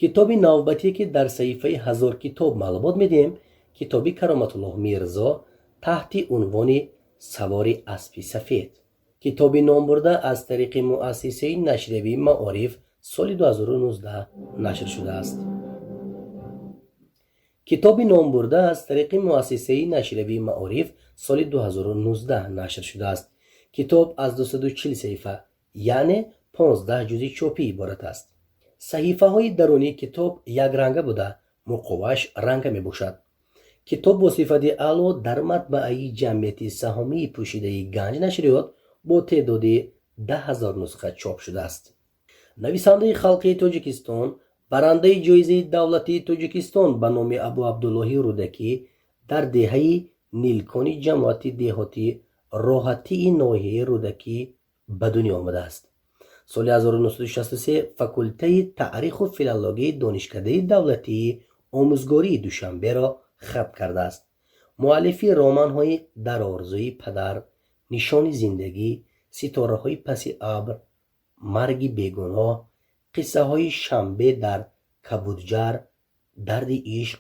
کتابی نوبتی که در صحیفه 1000 کتاب معلومات میدیم، کتابی کرامت الله میرزا تحت عنوان سوار اسب سفید. کتابی نام برده از طریق مؤسسه نشریه معارف سال 2019 نشر شده است. کتابی نام برده از طریق مؤسسه نشریه معارف سال 2019 نشر شده است. کتاب از 240 صفحه یعنی 15 جزء چاپی عبارت است. صحیفه های درونی کتاب یک رنگه بوده، مقواش رنگ می باشد. کتاب با صفت اعلی در مطبعه جمعیت سهامی پوشیده گنج نشریات با تعداد 10,000 نسخه چاپ شده است. نویسنده خلقی تاجیکستان، برنده جایزه دولتی تاجیکستان به نام ابو عبدالله رودکی در دهه نیلکانی جماعت دهاتی راحتی ناحیه رودکی به دنیا آمده است. سال 1963 فاکولته تاریخ و فیلولوژی دانشکده دولتی آموزگاری دوشنبه را ختم کرده است. مؤلف رمان‌های در آرزوی پدر، نشان زندگی، ستاره‌های پس ابر، مرگ بیگناه، قصه های شنبه در کبودجر، درد عشق،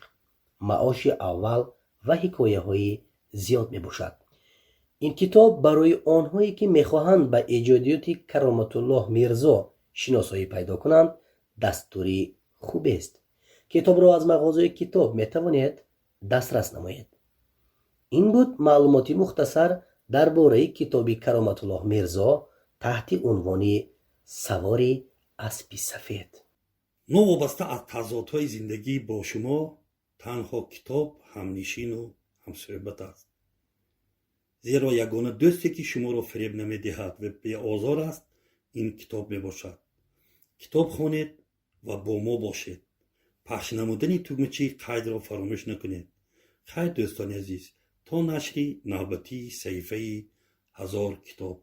معاش اول و حکایه های زیاد می باشد. این کتاب برای آنهایی که میخواهند به ایجادیات کرامت الله میرزا شناسایی پیدا کنند دستوری خوب است. کتاب را از مغازه کتاب میتوانید دسترس نمایید. این بود معلوماتی مختصر درباره کتاب کرامت الله میرزا تحت عنوان سوار اسب سفید. نوابسته از تضادهای زندگی با شما تنها کتاب همنشین و همصحبت است. زیرا یگانه دوستی که شما را فریب نمیدهد و بی آزار است این کتاب می باشد. کتاب خوانید و با ما باشید. پخش نمودن تومچی قید را فراموش نکنید. خیر دوستان عزیز، تا نشری نوبتی صحیفه 1000 کتاب.